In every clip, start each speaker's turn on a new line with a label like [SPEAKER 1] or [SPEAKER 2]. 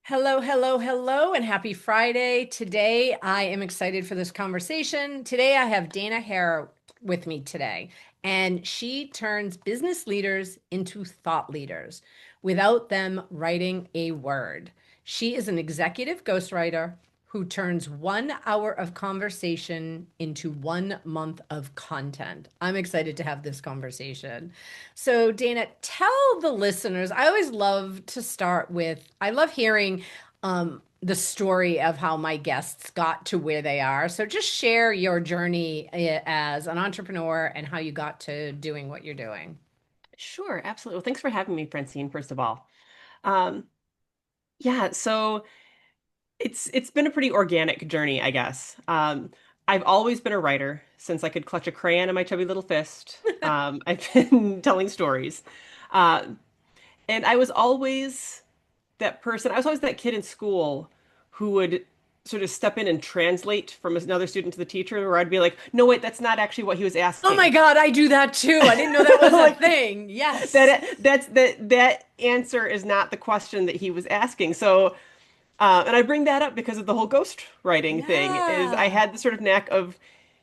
[SPEAKER 1] Hello, hello, hello, and happy Friday. Today, I am excited for this conversation. Today, I have Dana Hare with me today, and she turns business leaders into thought leaders without them writing a word. She is an executive ghostwriter who turns 1 hour of conversation into 1 month of content. I'm excited to have this conversation. So, Dana, tell the listeners, I always love to start with, I love hearing the story of how my guests got to where they are. So, just share your journey as an entrepreneur and how you got to doing what you're doing.
[SPEAKER 2] Sure, absolutely. Well, thanks for having me, Francine, first of all. Um, yeah, so it's been a pretty organic journey, I guess. I've always been a writer since I could clutch a crayon in my chubby little fist. I've been telling stories. Uh, and I was always that person. I was always that kid in school who would sort of step in and translate from another student to the teacher, where I'd be like, no, wait, that's not actually what he was
[SPEAKER 1] Oh my
[SPEAKER 2] asking.
[SPEAKER 1] God, I do that too. I didn't know that was a
[SPEAKER 2] Like
[SPEAKER 1] thing. Yes.
[SPEAKER 2] that answer is not the question that he was asking. So, and I bring that up because of the whole ghost writing thing, is I
[SPEAKER 1] Yeah.
[SPEAKER 2] had the sort of knack of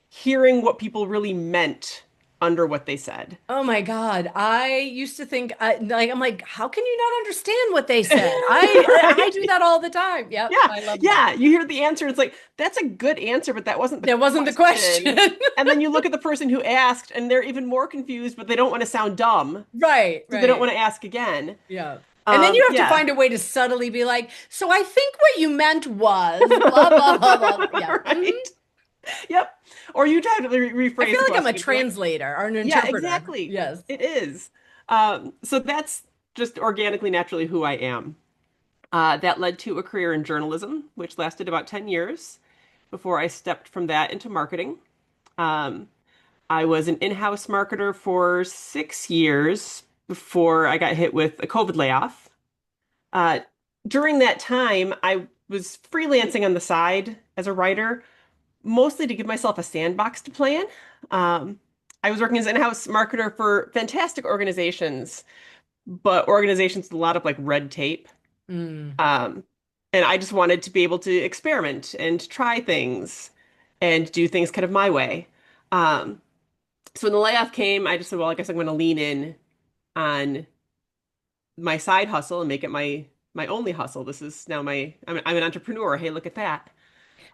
[SPEAKER 2] hearing what people really meant under what they said.
[SPEAKER 1] Oh my God. I used to think I'm like, how can you not understand what they said? I do
[SPEAKER 2] Right?
[SPEAKER 1] that all the time. Yep,
[SPEAKER 2] Yeah.
[SPEAKER 1] I love that.
[SPEAKER 2] Yeah. You hear the answer, it's like, that's a good answer, but that wasn't the
[SPEAKER 1] That wasn't the question.
[SPEAKER 2] question. And then you look at the person who asked, and they're even more confused, but they don't want to sound dumb.
[SPEAKER 1] Right,
[SPEAKER 2] So they don't want
[SPEAKER 1] right.
[SPEAKER 2] to ask again.
[SPEAKER 1] Yeah. And then you have to
[SPEAKER 2] Yeah.
[SPEAKER 1] find a way to subtly be like, so I think what you meant was blah, blah, blah, blah. Yeah.
[SPEAKER 2] Right. Yep. Or you try to
[SPEAKER 1] I feel
[SPEAKER 2] rephrase the
[SPEAKER 1] like I'm a
[SPEAKER 2] question. You're like,
[SPEAKER 1] translator or an
[SPEAKER 2] yeah,
[SPEAKER 1] interpreter.
[SPEAKER 2] exactly.
[SPEAKER 1] Yes.
[SPEAKER 2] It is. So that's just organically, naturally who I am. That led to a career in journalism, which lasted about 10 years before I stepped from that into marketing. Um, I was an in-house marketer for 6 years before I got hit with a COVID layoff. Uh, During that time, I was freelancing on the side as a writer, mostly to give myself a sandbox to play in. I was working as an in-house marketer for fantastic organizations, but organizations with a lot of like red tape.
[SPEAKER 1] Mm.
[SPEAKER 2] Um, and I just wanted to be able to experiment and try things and do things kind of my way. Um, so when the layoff came, I just said, well, I guess I'm going to lean in on my side hustle and make it my only hustle. This is now I'm an entrepreneur. Hey, look at that.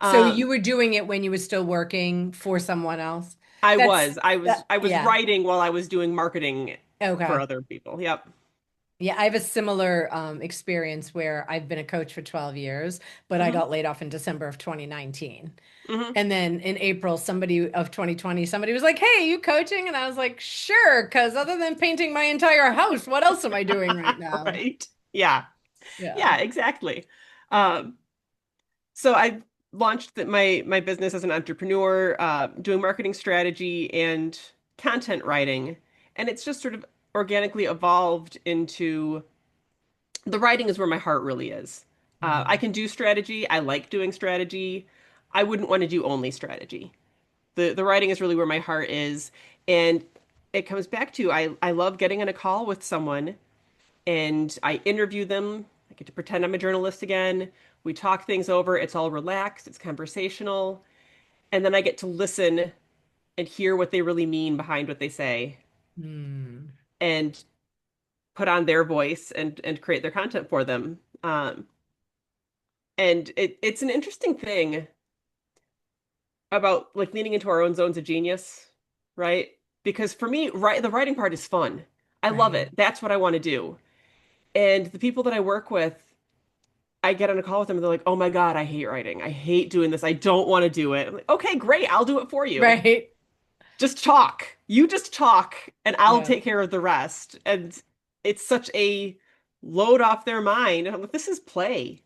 [SPEAKER 1] So you
[SPEAKER 2] Um,
[SPEAKER 1] were doing it when you were still working for someone else?
[SPEAKER 2] I
[SPEAKER 1] That's
[SPEAKER 2] was. I was
[SPEAKER 1] that,
[SPEAKER 2] I was
[SPEAKER 1] yeah.
[SPEAKER 2] writing while I was doing marketing for
[SPEAKER 1] Okay.
[SPEAKER 2] other people. Yep.
[SPEAKER 1] Yeah, I have a similar experience where I've been a coach for 12 years, but I
[SPEAKER 2] Hmm.
[SPEAKER 1] got laid off in December of 2019.
[SPEAKER 2] Hmm.
[SPEAKER 1] And then in April, somebody of 2020, somebody was like, "Hey, you coaching?" And I was like, "Sure," because other than painting my entire house, what else am I doing right now?
[SPEAKER 2] Right. Yeah.
[SPEAKER 1] Yeah.
[SPEAKER 2] Yeah, exactly. Um, so I launched my business as an entrepreneur, doing marketing strategy and content writing, and it's just sort of organically evolved into the writing is where my heart really is. I
[SPEAKER 1] Mm.
[SPEAKER 2] can do strategy. I like doing strategy. I wouldn't want to do only strategy. The writing is really where my heart is, and it comes back to I love getting on a call with someone and I interview them. I get to pretend I'm a journalist again. We talk things over. It's all relaxed, it's conversational. And then I get to listen and hear what they really mean behind what they say
[SPEAKER 1] Mm.
[SPEAKER 2] and put on their voice and create their content for them. And it's an interesting thing about like leaning into our own zones of genius, right? Because for me, the writing part is fun. I love
[SPEAKER 1] Right.
[SPEAKER 2] it. That's what I want to do. And the people that I work with, I get on a call with them and they're like, "Oh my God, I hate writing. I hate doing this. I don't want to do it." I'm like, "Okay, great. I'll do it for you.
[SPEAKER 1] Right.
[SPEAKER 2] Just talk. You just talk and I'll
[SPEAKER 1] Yeah.
[SPEAKER 2] take care of the rest." And it's such a load off their mind. And I'm like, this is play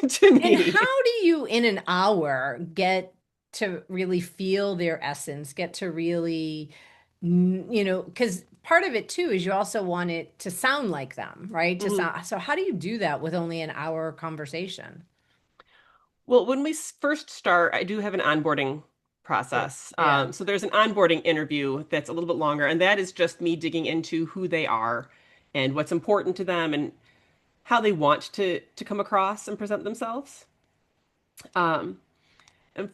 [SPEAKER 2] to
[SPEAKER 1] And
[SPEAKER 2] me.
[SPEAKER 1] how do you, in an hour, get to really feel their essence, get to really, because part of it too is you also want it to sound like them, right? To
[SPEAKER 2] Mhm.
[SPEAKER 1] sound, so how do you do that with only an hour conversation?
[SPEAKER 2] Well, when we first start, I do have an onboarding
[SPEAKER 1] Yeah.
[SPEAKER 2] process.
[SPEAKER 1] Yeah.
[SPEAKER 2] So there's an onboarding interview that's a little bit longer, and that is just me digging into who they are and what's important to them and how they want to come across and present themselves. Um, and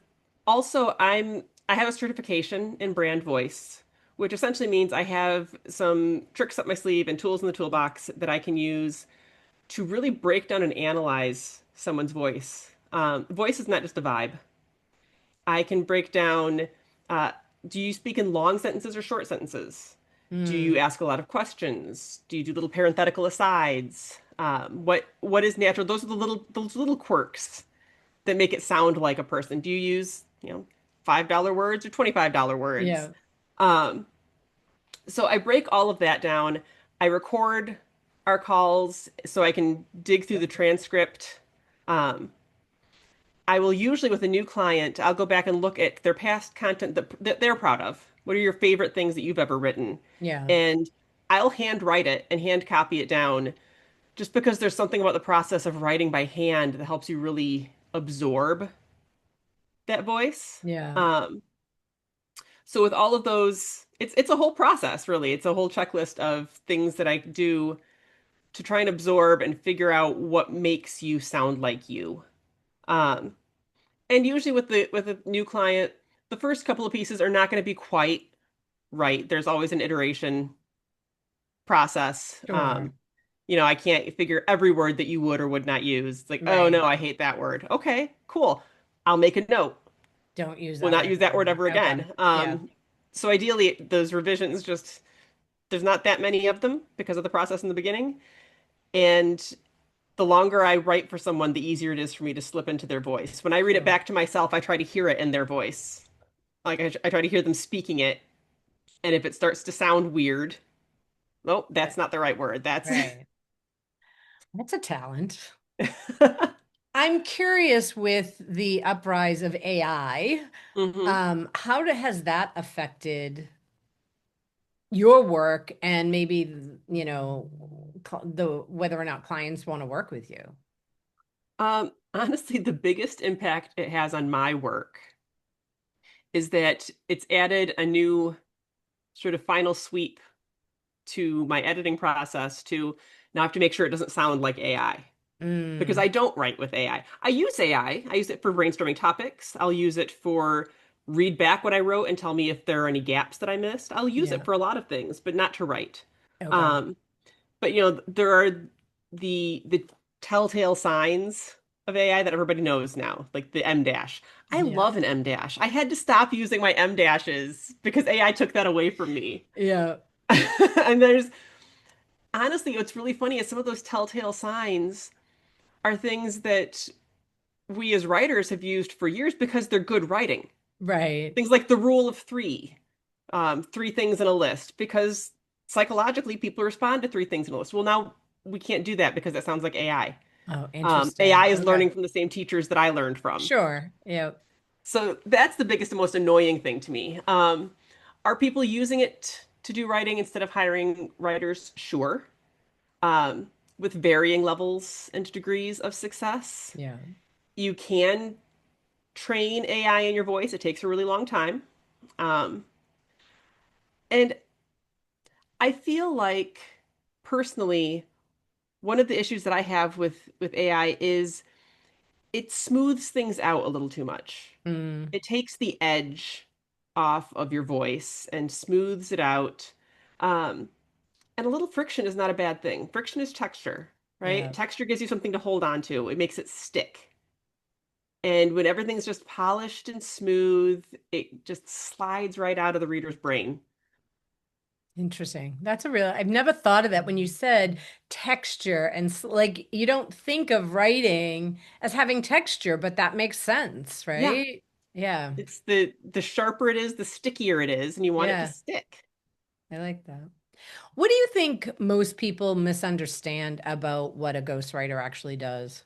[SPEAKER 2] also, I have a certification in brand voice, which essentially means I have some tricks up my sleeve and tools in the toolbox that I can use to really break down and analyze someone's voice. Voice is not just a vibe. I can break down, uh, do you speak in long sentences or short sentences? Do you
[SPEAKER 1] Mm,
[SPEAKER 2] ask a lot of questions? Do you do little parenthetical asides? What is natural? Those little quirks that make it sound like a person. Do you use, $5 words or $25 words?
[SPEAKER 1] yeah.
[SPEAKER 2] Um, so I break all of that down. I record our calls so I can dig through the transcript. Um, I will usually, with a new client, I'll go back and look at their past content that they're proud of. What are your favorite things that you've ever written?
[SPEAKER 1] Yeah.
[SPEAKER 2] And I'll hand write it and hand copy it down just because there's something about the process of writing by hand that helps you really absorb that voice.
[SPEAKER 1] Yeah.
[SPEAKER 2] Um, so with all of those, it's a whole process, really. It's a whole checklist of things that I do to try and absorb and figure out what makes you sound like you. Um, and usually with a new client, the first couple of pieces are not going to be quite right. There's always an iteration process.
[SPEAKER 1] Sure.
[SPEAKER 2] I can't figure every word that you would or would not use. It's like, oh no,
[SPEAKER 1] Right.
[SPEAKER 2] I hate that word. Okay, cool. I'll make a note.
[SPEAKER 1] Don't use
[SPEAKER 2] Will
[SPEAKER 1] that
[SPEAKER 2] not
[SPEAKER 1] word
[SPEAKER 2] use that word
[SPEAKER 1] again.
[SPEAKER 2] ever
[SPEAKER 1] Okay.
[SPEAKER 2] again.
[SPEAKER 1] Yeah.
[SPEAKER 2] So ideally, those revisions just there's not that many of them because of the process in the beginning. And the longer I write for someone, the easier it is for me to slip into their voice. When I read it
[SPEAKER 1] Sure.
[SPEAKER 2] back to myself, I try to hear it in their voice. Like I try to hear them speaking it. And if it starts to sound weird, oh,
[SPEAKER 1] Right.
[SPEAKER 2] that's not the right word. That's
[SPEAKER 1] Right. That's a talent. I'm curious with the uprise of AI,
[SPEAKER 2] hmm
[SPEAKER 1] has that affected your work and maybe, the whether or not clients want to work with you?
[SPEAKER 2] Honestly, the biggest impact it has on my work is that it's added a new sort of final sweep to my editing process to now have to make sure it doesn't sound like AI because
[SPEAKER 1] Mm,
[SPEAKER 2] I don't write with AI. I use AI. I use it for brainstorming topics. I'll use it for read back what I wrote and tell me if there are any gaps that I missed. I'll use it
[SPEAKER 1] yeah.
[SPEAKER 2] for a lot of things, but not to write.
[SPEAKER 1] Okay.
[SPEAKER 2] Um, but there are the telltale signs of AI that everybody knows now, like the M dash. I
[SPEAKER 1] Yeah.
[SPEAKER 2] love an M dash. I had to stop using my M dashes because AI took that away from me.
[SPEAKER 1] Yeah.
[SPEAKER 2] And there's honestly, what's really funny is some of those telltale signs are things that we as writers have used for years because they're good writing.
[SPEAKER 1] Right.
[SPEAKER 2] Things like the rule of three, three things in a list, because psychologically people respond to three things in a list. Well, now we can't do that because that sounds like AI.
[SPEAKER 1] Oh,
[SPEAKER 2] AI
[SPEAKER 1] interesting.
[SPEAKER 2] is
[SPEAKER 1] Okay.
[SPEAKER 2] learning from the same teachers that I learned from.
[SPEAKER 1] Sure. Yeah.
[SPEAKER 2] So that's the biggest and most annoying thing to me. Are people using it to do writing instead of hiring writers? Sure. Um, with varying levels and degrees of success.
[SPEAKER 1] Yeah.
[SPEAKER 2] You can train AI in your voice. It takes a really long time. Um, and I feel like personally, one of the issues that I have with AI is it smooths things out a little too much.
[SPEAKER 1] Mm,
[SPEAKER 2] It takes the edge off of your voice and smooths it out. Um, and a little friction is not a bad thing. Friction is texture, right?
[SPEAKER 1] yeah.
[SPEAKER 2] Texture gives you something to hold on to. It makes it stick. And when everything's just polished and smooth, it just slides right out of the reader's brain.
[SPEAKER 1] Interesting. That's a real, I've never thought of that when you said texture and like you don't think of writing as having texture, but that makes sense,
[SPEAKER 2] Yeah,
[SPEAKER 1] right? Yeah.
[SPEAKER 2] it's the sharper it is, the stickier it is, and you want it to
[SPEAKER 1] Yeah.
[SPEAKER 2] stick.
[SPEAKER 1] I like that. What do you think most people misunderstand about what a ghostwriter actually does?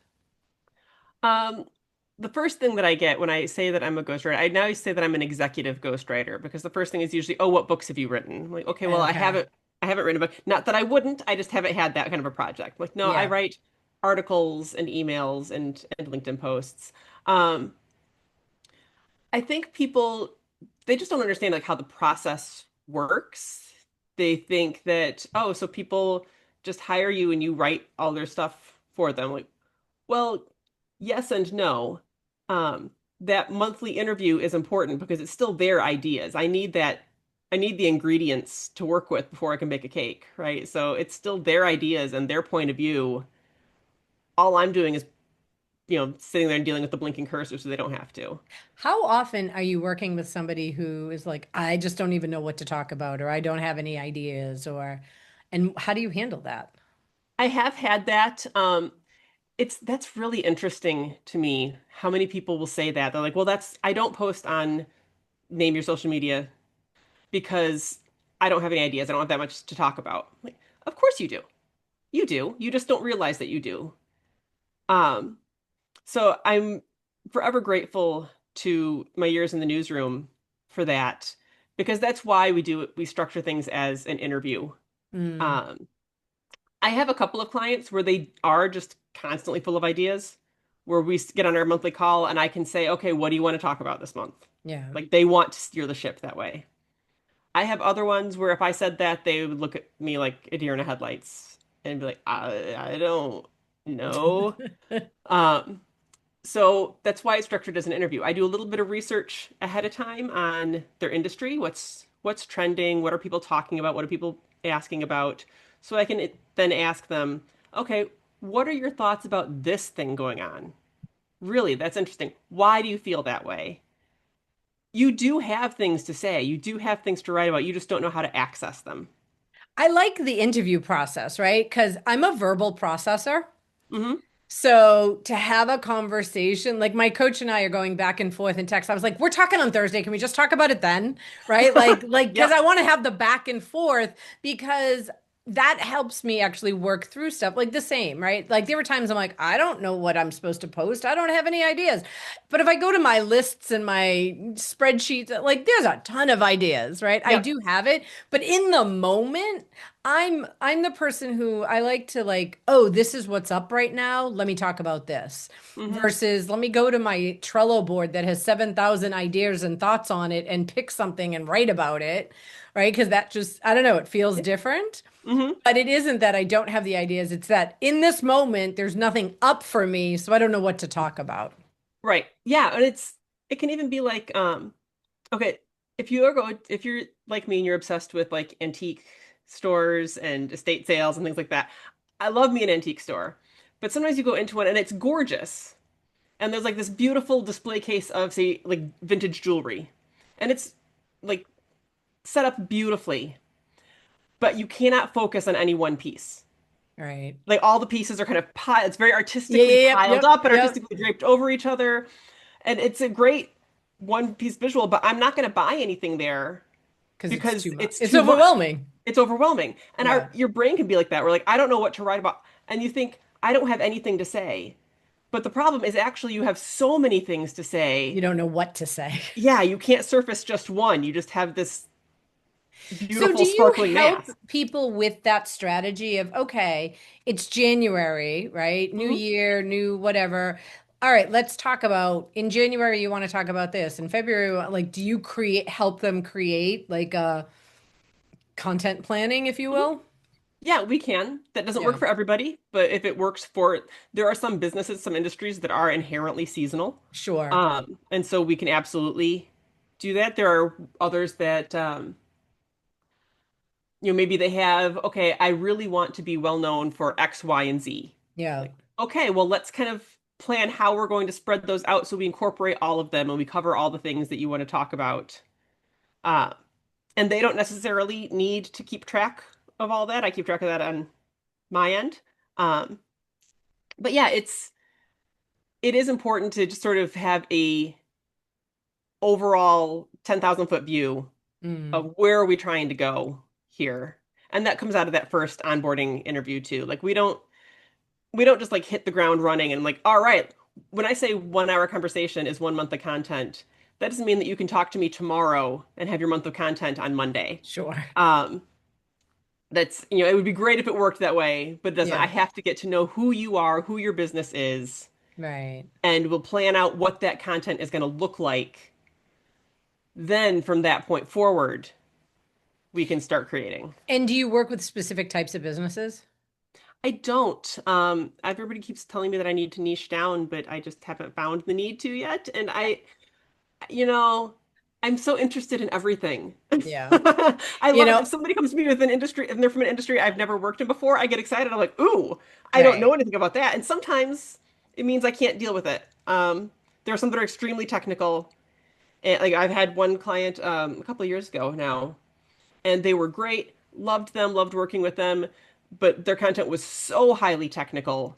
[SPEAKER 2] Um, the first thing that I get when I say that I'm a ghostwriter, I now say that I'm an executive ghostwriter because the first thing is usually, oh, what books have you written? I'm like, okay, well,
[SPEAKER 1] Okay.
[SPEAKER 2] I haven't written a book. Not that I wouldn't, I just haven't had that kind of a project. Like, no, I
[SPEAKER 1] Yeah.
[SPEAKER 2] write articles and emails and LinkedIn posts. Um, I think people they just don't understand like how the process works. They think that, oh, so people just hire you and you write all their stuff for them. Like, well, yes and no. Um, that monthly interview is important because it's still their ideas. I need the ingredients to work with before I can bake a cake, right? So it's still their ideas and their point of view. All I'm doing is, sitting there and dealing with the blinking cursor so they don't have to.
[SPEAKER 1] How often are you working with somebody who is like, I just don't even know what to talk about, or I don't have any ideas, and how do you handle that?
[SPEAKER 2] I have had that. That's really interesting to me how many people will say that. They're like, well, I don't post on name your social media because I don't have any ideas. I don't have that much to talk about. Like, of course you do. You do. You just don't realize that you do. Um, so I'm forever grateful to my years in the newsroom for that because that's why we structure things as an interview.
[SPEAKER 1] Mm,
[SPEAKER 2] Um, I have a couple of clients where they are just constantly full of ideas, where we get on our monthly call and I can say, okay, what do you want to talk about this month?
[SPEAKER 1] yeah.
[SPEAKER 2] Like they want to steer the ship that way. I have other ones where if I said that, they would look at me like a deer in the headlights and be like, I don't know. Um, so that's why it's structured as an interview. I do a little bit of research ahead of time on their industry, what's trending, what are people talking about, what are people asking about, so I can then ask them, okay, what are your thoughts about this thing going on? Really, that's interesting. Why do you feel that way? You do have things to say. You do have things to write about. You just don't know how to access them.
[SPEAKER 1] I like the interview process, right? Because I'm a verbal processor.
[SPEAKER 2] Hmm.
[SPEAKER 1] So to have a conversation, like my coach and I are going back and forth in text. I was like, "We're talking on Thursday. Can we just talk about it then?" Right? Because
[SPEAKER 2] Yep.
[SPEAKER 1] I want to have the back and forth because that helps me actually work through stuff. Like the same, right? Like there were times I'm like, I don't know what I'm supposed to post. I don't have any ideas. But if I go to my lists and my spreadsheets, like there's a ton of ideas, right? I
[SPEAKER 2] Yep.
[SPEAKER 1] do have it, but in the moment, I'm the person who I like to like, oh, this is what's up right now. Let me talk about this.
[SPEAKER 2] Hmm.
[SPEAKER 1] Versus let me go to my Trello board that has 7,000 ideas and thoughts on it and pick something and write about it, right? Because that just, I don't know, it feels different.
[SPEAKER 2] Hmm.
[SPEAKER 1] But it isn't that I don't have the ideas. It's that in this moment, there's nothing up for me, so I don't know what to talk about.
[SPEAKER 2] Right. Yeah, and it can even be like, okay, if you're like me and you're obsessed with like antique stores and estate sales and things like that, I love me an antique store. But sometimes you go into one and it's gorgeous. And there's like this beautiful display case of, say, like vintage jewelry. And it's like set up beautifully, but you cannot focus on any one piece.
[SPEAKER 1] Right.
[SPEAKER 2] Like all the pieces are kind of it's very
[SPEAKER 1] Yeah,
[SPEAKER 2] artistically
[SPEAKER 1] yeah, yep,
[SPEAKER 2] piled
[SPEAKER 1] yep,
[SPEAKER 2] up and
[SPEAKER 1] yep.
[SPEAKER 2] artistically draped over each other. And it's a great one piece visual, but I'm not going to buy anything there
[SPEAKER 1] Because it's
[SPEAKER 2] because
[SPEAKER 1] too much.
[SPEAKER 2] it's
[SPEAKER 1] It's
[SPEAKER 2] too much.
[SPEAKER 1] overwhelming.
[SPEAKER 2] It's overwhelming. And
[SPEAKER 1] Yeah.
[SPEAKER 2] your brain can be like that. We're like, I don't know what to write about. And you think, I don't have anything to say. But the problem is actually you have so many things to
[SPEAKER 1] You
[SPEAKER 2] say.
[SPEAKER 1] don't know what to say.
[SPEAKER 2] Yeah, you can't surface just one. You just have this
[SPEAKER 1] So, do
[SPEAKER 2] beautiful
[SPEAKER 1] you
[SPEAKER 2] sparkling
[SPEAKER 1] help
[SPEAKER 2] mass.
[SPEAKER 1] people with that strategy of, okay, it's January, right? New
[SPEAKER 2] Hmm.
[SPEAKER 1] year, new whatever. All right, let's talk about in January, you want to talk about this. In February, like, do you help them create like a content planning, if you
[SPEAKER 2] Hmm.
[SPEAKER 1] will?
[SPEAKER 2] Yeah, we can. That doesn't work
[SPEAKER 1] Yeah,
[SPEAKER 2] for everybody, but if it works for, there are some businesses, some industries that are inherently seasonal.
[SPEAKER 1] sure.
[SPEAKER 2] And so we can absolutely do that. There are others that, maybe they have, okay, I really want to be well known for X, Y, and Z.
[SPEAKER 1] Yeah,
[SPEAKER 2] Like, okay, well, let's kind of plan how we're going to spread those out so we incorporate all of them and we cover all the things that you want to talk about. Uh, and they don't necessarily need to keep track of all that. I keep track of that on my end. Um, but yeah, it is important to just sort of have a overall 10,000 foot view
[SPEAKER 1] mm,
[SPEAKER 2] of where are we trying to go here. And that comes out of that first onboarding interview too. Like we don't just like hit the ground running and like, all right, when I say 1 hour conversation is 1 month of content, that doesn't mean that you can talk to me tomorrow and have your month of content on Monday.
[SPEAKER 1] sure.
[SPEAKER 2] Um, it would be great if it worked that way, but it doesn't. I
[SPEAKER 1] Yeah,
[SPEAKER 2] have to get to know who you are, who your business is,
[SPEAKER 1] right.
[SPEAKER 2] and we'll plan out what that content is going to look like. Then from that point forward, we can start creating.
[SPEAKER 1] And do you work with specific types of businesses?
[SPEAKER 2] I don't. Everybody keeps telling me that I need to niche down, but I just haven't found the need to yet. And you know, I'm so interested in everything.
[SPEAKER 1] Yeah.
[SPEAKER 2] I
[SPEAKER 1] You
[SPEAKER 2] love it. If
[SPEAKER 1] know,
[SPEAKER 2] somebody comes to me with an industry and they're from an industry I've never worked in before, I get excited. I'm like, ooh, I don't know
[SPEAKER 1] right.
[SPEAKER 2] anything about that. And sometimes it means I can't deal with it. There are some that are extremely technical. And like I've had one client a couple of years ago now, and they were great, loved them, loved working with them, but their content was so highly technical.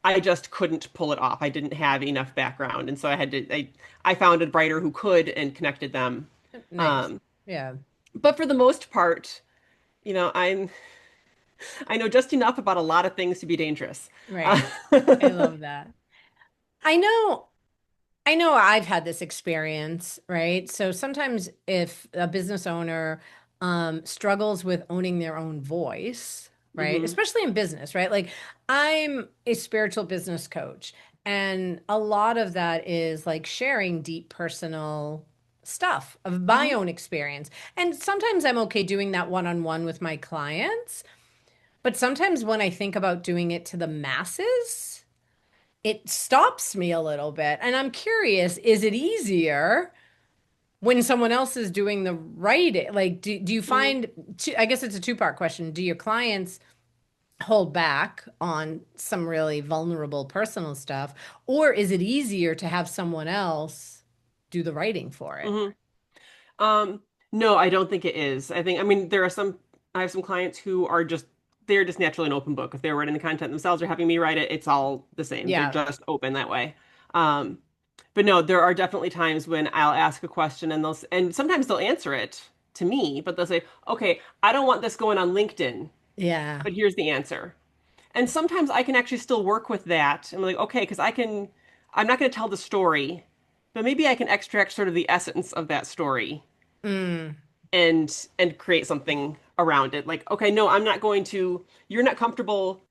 [SPEAKER 2] I just couldn't pull it off. I didn't have enough background, and so I found a writer who could and connected them.
[SPEAKER 1] Nice.
[SPEAKER 2] Um,
[SPEAKER 1] Yeah.
[SPEAKER 2] but for the most part, you know, I know just enough about a lot of things to be dangerous. Uh,
[SPEAKER 1] Right. I love that. I know I know I've had this experience, right? So sometimes if a business owner struggles with owning their own voice, right?
[SPEAKER 2] hmm
[SPEAKER 1] Especially in business, right? Like I'm a spiritual business coach, and a lot of that is like sharing deep personal stuff of my
[SPEAKER 2] hmm
[SPEAKER 1] own experience. And sometimes I'm okay doing that one-on-one with my clients, but sometimes when I think about doing it to the masses, it stops me a little bit. And I'm curious, is it easier when someone else is doing the writing? Like, do you
[SPEAKER 2] hmm
[SPEAKER 1] find, I guess it's a two-part question. Do your clients hold back on some really vulnerable personal stuff, or is it easier to have someone else do the writing for it?
[SPEAKER 2] hmm Um, no, I don't think it is. I mean, I have some clients who are they're just naturally an open book. If they're writing the content themselves or having me write it, it's all the same. They're
[SPEAKER 1] Yeah.
[SPEAKER 2] just open that way. Um, but no, there are definitely times when I'll ask a question and and sometimes they'll answer it to me, but they'll say, okay, I don't want this going on LinkedIn,
[SPEAKER 1] Yeah.
[SPEAKER 2] but here's the answer. And sometimes I can actually still work with that. I'm like, okay, I'm not going to tell the story, but maybe I can extract sort of the essence of that story
[SPEAKER 1] Mm,
[SPEAKER 2] and create something around it. Like, okay, no, I'm not going to, you're not comfortable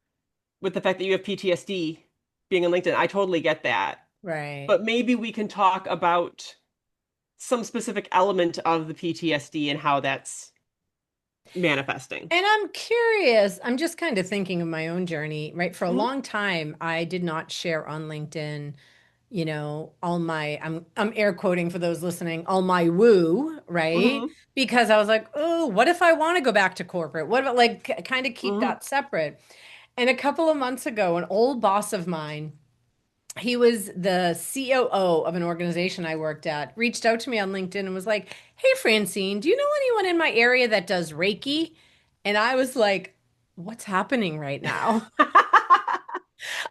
[SPEAKER 2] with the fact that you have PTSD being on LinkedIn. I totally get that.
[SPEAKER 1] right.
[SPEAKER 2] But maybe we can talk about some specific element of the PTSD and how that's manifesting.
[SPEAKER 1] And I'm curious, I'm just kind of thinking of my own journey, right? For a
[SPEAKER 2] hmm
[SPEAKER 1] long time, I did not share on LinkedIn, all my I'm air quoting for those listening, all my woo, right?
[SPEAKER 2] hmm
[SPEAKER 1] Because I was like, oh, what if I want to go back to corporate? What about like kind of keep
[SPEAKER 2] hmm
[SPEAKER 1] that separate? And a couple of months ago, an old boss of mine, he was the COO of an organization I worked at, reached out to me on LinkedIn and was like, "Hey, Francine, do you know anyone in my area that does Reiki?" And I was like, "What's happening right now?"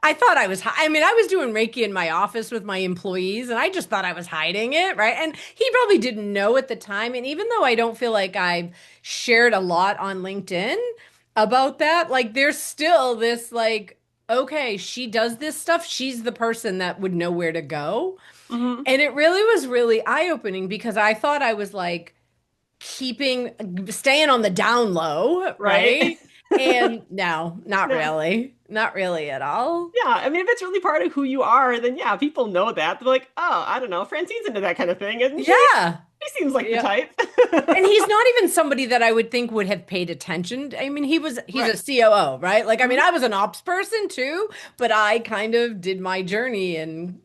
[SPEAKER 1] I thought I was, I mean, I was doing Reiki in my office with my employees and I just thought I was hiding it, right? And he probably didn't know at the time. And even though I don't feel like I've shared a lot on LinkedIn about that, like there's still this, like, okay, she does this stuff. She's the person that would know where to go.
[SPEAKER 2] hmm
[SPEAKER 1] And it really was really eye-opening because I thought I was like, staying on the down low,
[SPEAKER 2] Right?
[SPEAKER 1] right? And no, not
[SPEAKER 2] No.
[SPEAKER 1] really. Not really at all.
[SPEAKER 2] Yeah, I mean, if it's really part of who you are, then yeah, people know that. They're like, oh, I don't know, Francine's into that kind of thing, isn't she?
[SPEAKER 1] Yeah.
[SPEAKER 2] She seems like the
[SPEAKER 1] Yeah.
[SPEAKER 2] type.
[SPEAKER 1] And he's not even somebody that I would think would have paid attention. I mean, he's a
[SPEAKER 2] Right.
[SPEAKER 1] COO, right? Like, I mean,
[SPEAKER 2] hmm
[SPEAKER 1] I was an ops person too, but I kind of did my journey and,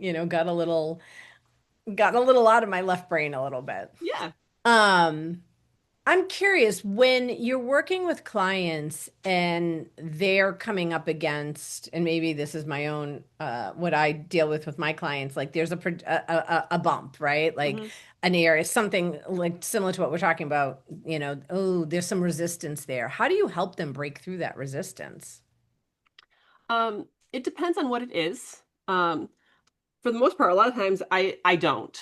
[SPEAKER 1] got a little out of my left brain a little bit.
[SPEAKER 2] Yeah.
[SPEAKER 1] Um, I'm curious when you're working with clients and they're coming up against, and maybe this is my own, what I deal with my clients, like there's a bump, right? Like
[SPEAKER 2] hmm
[SPEAKER 1] an area, something like similar to what we're talking about, oh, there's some resistance there. How do you help them break through that resistance?
[SPEAKER 2] It depends on what it is. For the most part, a lot of times I don't,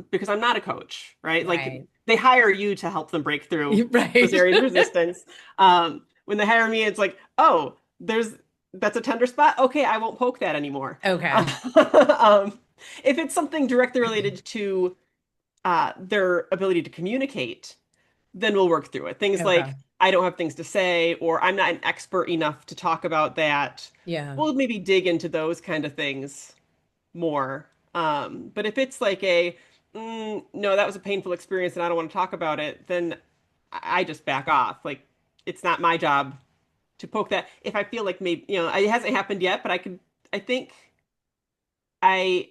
[SPEAKER 2] because I'm not a coach, right? Like
[SPEAKER 1] Right.
[SPEAKER 2] they hire you to help them break through those
[SPEAKER 1] Right.
[SPEAKER 2] areas of resistance. When they hire me, it's like, oh, that's a tender spot. Okay, I won't poke that anymore.
[SPEAKER 1] Okay.
[SPEAKER 2] Um, if it's something directly related to their ability to communicate, then we'll work through it. Things
[SPEAKER 1] Okay.
[SPEAKER 2] like I don't have things to say, or I'm not an expert enough to talk about that.
[SPEAKER 1] Yeah.
[SPEAKER 2] We'll maybe dig into those kind of things more. But if it's like no, that was a painful experience and I don't want to talk about it, then I just back off. Like it's not my job to poke that if I feel like maybe, it hasn't happened yet, but I think I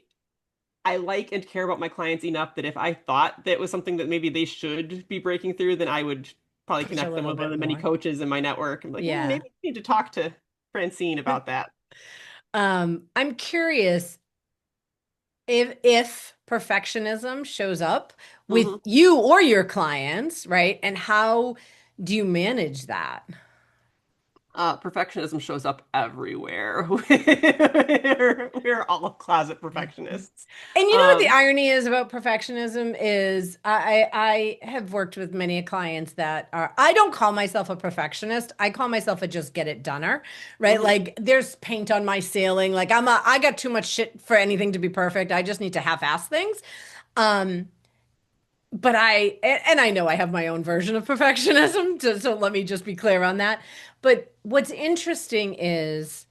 [SPEAKER 2] I like and care about my clients enough that if I thought that was something that maybe they should be breaking through, then I would probably
[SPEAKER 1] Push a
[SPEAKER 2] connect them
[SPEAKER 1] little
[SPEAKER 2] with one of
[SPEAKER 1] bit
[SPEAKER 2] the many
[SPEAKER 1] more.
[SPEAKER 2] coaches in my network and be like,
[SPEAKER 1] Yeah.
[SPEAKER 2] maybe you need to talk to Francine about that.
[SPEAKER 1] I'm curious if perfectionism shows up with
[SPEAKER 2] Hmm.
[SPEAKER 1] you or your clients, right? And how do you manage that?
[SPEAKER 2] Perfectionism shows up everywhere. We're all closet perfectionists.
[SPEAKER 1] And you know what the
[SPEAKER 2] Um,
[SPEAKER 1] irony is about perfectionism is I have worked with many clients that are I don't call myself a perfectionist. I call myself a just get it doneer, right?
[SPEAKER 2] mhm,
[SPEAKER 1] Like there's paint on my ceiling. Like I got too much shit for anything to be perfect. I just need to half-ass things. Um, but and I know I have my own version of perfectionism, so let me just be clear on that. But what's interesting is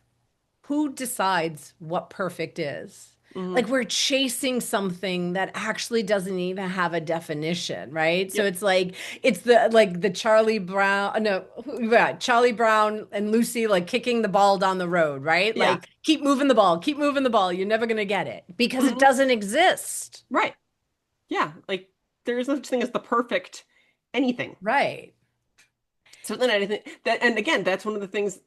[SPEAKER 1] who decides what perfect is?
[SPEAKER 2] mhm.
[SPEAKER 1] Like we're chasing something that actually doesn't even have a definition, right? So
[SPEAKER 2] Yep.
[SPEAKER 1] it's like it's the Charlie Brown, no, yeah, Charlie Brown and Lucy like kicking the ball down the road, right?
[SPEAKER 2] Yeah.
[SPEAKER 1] Like keep moving the ball, keep moving the ball. You're never gonna get it because it
[SPEAKER 2] Mhm.
[SPEAKER 1] doesn't exist.
[SPEAKER 2] Right. Yeah. Like there is no such thing as the perfect anything.
[SPEAKER 1] Right,
[SPEAKER 2] Certainly not anything that, and again, that's one of the things.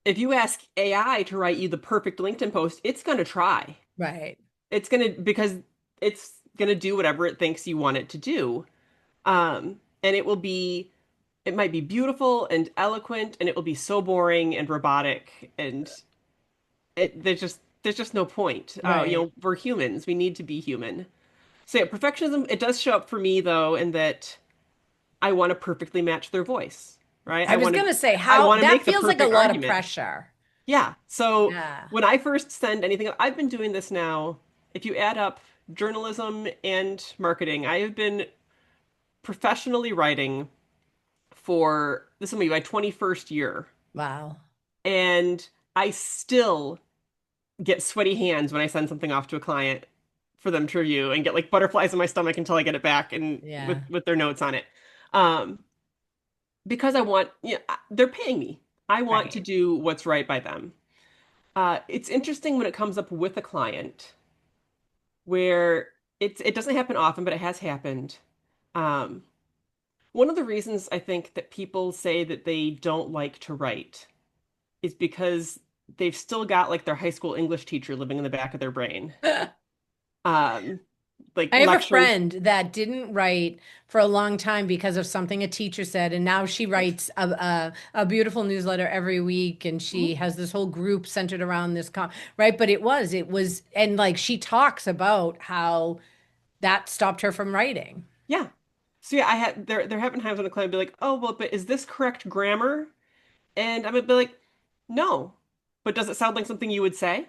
[SPEAKER 2] If you ask AI to write you the perfect LinkedIn post, it's going to try.
[SPEAKER 1] right.
[SPEAKER 2] It's going to, because it's going to do whatever it thinks you want it to do. And it might be beautiful and eloquent, and it will be so boring and robotic, and there's just no point.
[SPEAKER 1] Right.
[SPEAKER 2] We're humans. We need to be human. So yeah, perfectionism, it does show up for me though, in that I want to perfectly match their voice, right?
[SPEAKER 1] I was gonna say
[SPEAKER 2] I
[SPEAKER 1] how
[SPEAKER 2] want to
[SPEAKER 1] that
[SPEAKER 2] make the
[SPEAKER 1] feels like a
[SPEAKER 2] perfect
[SPEAKER 1] lot of
[SPEAKER 2] argument.
[SPEAKER 1] pressure.
[SPEAKER 2] Yeah. So
[SPEAKER 1] Yeah.
[SPEAKER 2] when I first send anything, I've been doing this now. If you add up journalism and marketing, I have been professionally writing for this will be my 21st year.
[SPEAKER 1] Wow.
[SPEAKER 2] And I still get sweaty hands when I send something off to a client for them to review and get like butterflies in my stomach until I get it back and
[SPEAKER 1] Yeah.
[SPEAKER 2] with their notes on it. Um, because they're paying me. I want to
[SPEAKER 1] Right.
[SPEAKER 2] do what's right by them. It's interesting when it comes up with a client where it doesn't happen often, but it has happened. Um, One of the reasons I think that people say that they don't like to write is because they've still got like their high school English teacher living in the back of their brain. Um, like
[SPEAKER 1] I have a
[SPEAKER 2] lecturing.
[SPEAKER 1] friend that didn't write for a long time because of something a teacher said, and now she writes a beautiful newsletter every week, and
[SPEAKER 2] Mhm.
[SPEAKER 1] she has this whole group centered around right? But it was, and like she talks about how that stopped her from writing.
[SPEAKER 2] Yeah. So yeah, there have been times when the client would be like, "Oh, well, but is this correct grammar?" And I would be like, "No." But does it sound like something you would say?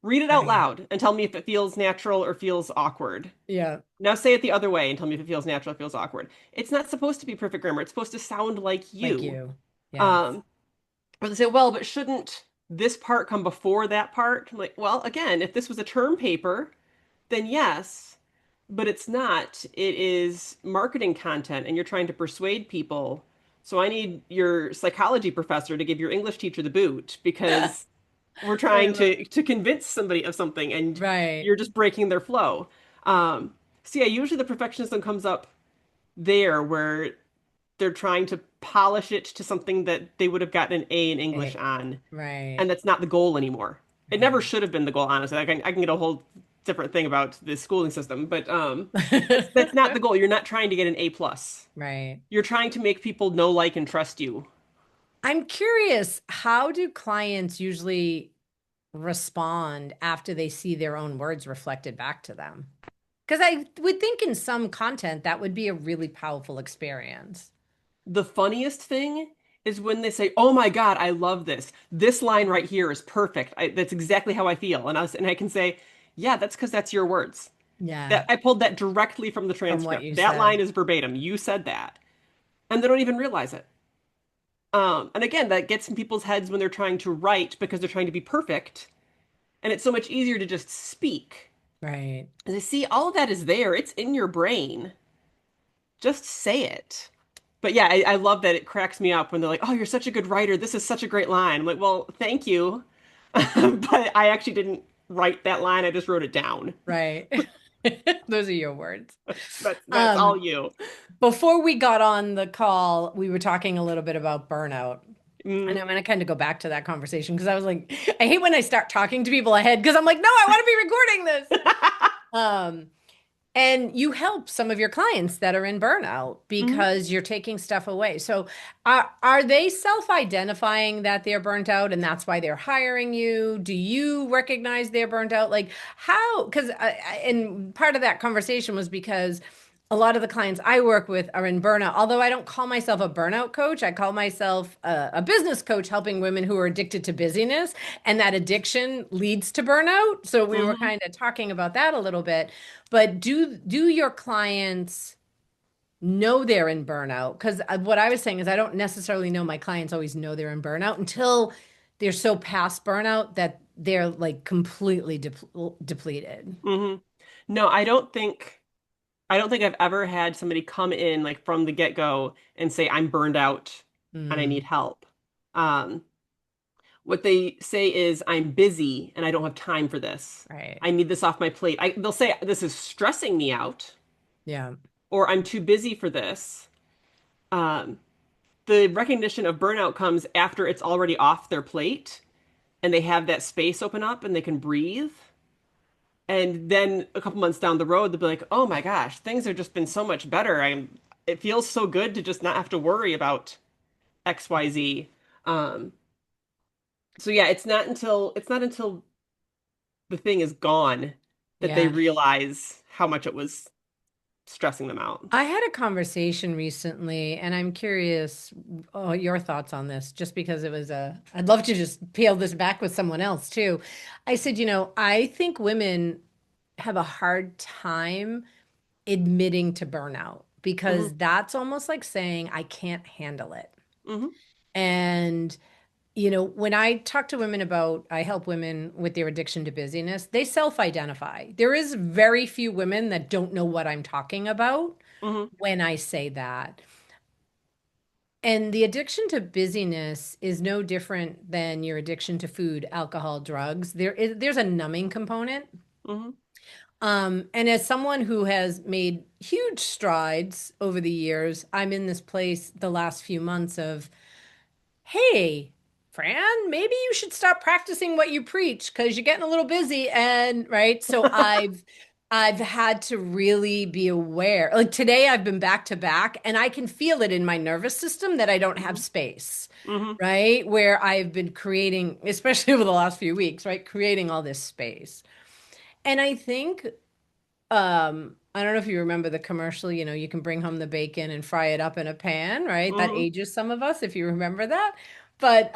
[SPEAKER 2] Read it out
[SPEAKER 1] Right.
[SPEAKER 2] loud and tell me if it feels natural or feels awkward.
[SPEAKER 1] Yeah.
[SPEAKER 2] Now say it the other way and tell me if it feels natural or feels awkward. It's not supposed to be perfect grammar. It's supposed to sound like
[SPEAKER 1] Like
[SPEAKER 2] you.
[SPEAKER 1] you. Yes.
[SPEAKER 2] Um, but they say, well, but shouldn't this part come before that part? I'm like, well, again, if this was a term paper, then yes, but it's not. It is marketing content and you're trying to persuade people. So I need your psychology professor to give your English teacher the boot because we're
[SPEAKER 1] I
[SPEAKER 2] trying
[SPEAKER 1] love
[SPEAKER 2] to convince somebody of something and
[SPEAKER 1] Right.
[SPEAKER 2] you're just breaking their flow. So yeah, usually the perfectionism comes up there where they're trying to polish it to something that they would have gotten an A in English on,
[SPEAKER 1] Right.
[SPEAKER 2] and that's not the goal anymore. It never
[SPEAKER 1] Right.
[SPEAKER 2] should have been the goal, honestly. I can get a whole different thing about the schooling system, but that's not the goal. You're not trying to get an A plus.
[SPEAKER 1] Right.
[SPEAKER 2] You're trying to make people know, like, and trust you.
[SPEAKER 1] I'm curious, how do clients usually respond after they see their own words reflected back to them? Because I would think in some content that would be a really powerful experience.
[SPEAKER 2] The funniest thing is when they say, "Oh my God, I love this. This line right here is perfect. That's exactly how I feel." And I can say, "Yeah, that's because that's your words.
[SPEAKER 1] Yeah,
[SPEAKER 2] That I pulled that directly from the
[SPEAKER 1] from what
[SPEAKER 2] transcript.
[SPEAKER 1] you
[SPEAKER 2] That line
[SPEAKER 1] said.
[SPEAKER 2] is verbatim. You said that." And they don't even realize it. And again, that gets in people's heads when they're trying to write because they're trying to be perfect. And it's so much easier to just speak.
[SPEAKER 1] Right.
[SPEAKER 2] And they see all of that is there. It's in your brain. Just say it. But yeah, I love that it cracks me up when they're like, "Oh, you're such a good writer. This is such a great line." I'm like, "Well, thank you." But I actually didn't write that line. I just wrote it down.
[SPEAKER 1] Right. Those are your words.
[SPEAKER 2] That's all
[SPEAKER 1] Um,
[SPEAKER 2] you.
[SPEAKER 1] Before we got on the call, we were talking a little bit about burnout. And
[SPEAKER 2] Mm,
[SPEAKER 1] I'm going to kind of go back to that conversation because I was like, I hate when I start talking to people ahead because I'm like, no, I want to be recording this. Um, and you help some of your clients that are in burnout
[SPEAKER 2] mhm,
[SPEAKER 1] because you're taking stuff away. So are they self-identifying that they're burnt out and that's why they're hiring you? Do you recognize they're burnt out? Like how, because and part of that conversation was because a lot of the clients I work with are in burnout. Although I don't call myself a burnout coach, I call myself a business coach helping women who are addicted to busyness, and that addiction leads to burnout. So we were
[SPEAKER 2] mhm.
[SPEAKER 1] kind of talking about that a little bit. But do your clients know they're in burnout? Because what I was saying is I don't necessarily know my clients always know they're in burnout until they're so past burnout that they're like completely depleted.
[SPEAKER 2] Hmm. No, I don't think I've ever had somebody come in like from the get-go and say I'm burned out and I need
[SPEAKER 1] Mm,
[SPEAKER 2] help. Um, what they say is I'm busy and I don't have time for this.
[SPEAKER 1] right.
[SPEAKER 2] I need this off my plate. They'll say this is stressing me out
[SPEAKER 1] Yeah.
[SPEAKER 2] or I'm too busy for this. Um, the recognition of burnout comes after it's already off their plate and they have that space open up and they can breathe. And then a couple months down the road, they'll be like, "Oh my gosh, things have just been so much better. It feels so good to just not have to worry about XYZ." Um, so yeah, it's not until the thing is gone that they
[SPEAKER 1] Yeah.
[SPEAKER 2] realize how much it was stressing them out.
[SPEAKER 1] I had a conversation recently, and I'm curious, oh, your thoughts on this, just because it was I'd love to just peel this back with someone else too. I said, I think women have a hard time admitting to burnout
[SPEAKER 2] Hmm.
[SPEAKER 1] because that's almost like saying, I can't handle it.
[SPEAKER 2] Hmm.
[SPEAKER 1] And, when I talk to women about, I help women with their addiction to busyness, they self-identify. There is very few women that don't know what I'm talking about
[SPEAKER 2] Hmm.
[SPEAKER 1] when I say that. And the addiction to busyness is no different than your addiction to food, alcohol, drugs. There's a numbing component.
[SPEAKER 2] Hmm.
[SPEAKER 1] And as someone who has made huge strides over the years, I'm in this place the last few months of, hey, Fran, maybe you should stop practicing what you preach because you're getting a little busy. And right. So I've had to really be aware. Like today I've been back to back and I can feel it in my nervous system that I don't have
[SPEAKER 2] Hmm.
[SPEAKER 1] space.
[SPEAKER 2] Hmm.
[SPEAKER 1] Right. Where I've been creating, especially over the last few weeks, right? Creating all this space. And I think I don't know if you remember the commercial, you can bring home the bacon and fry it up in a pan, right? That
[SPEAKER 2] Hmm.
[SPEAKER 1] ages some of us if you remember that. But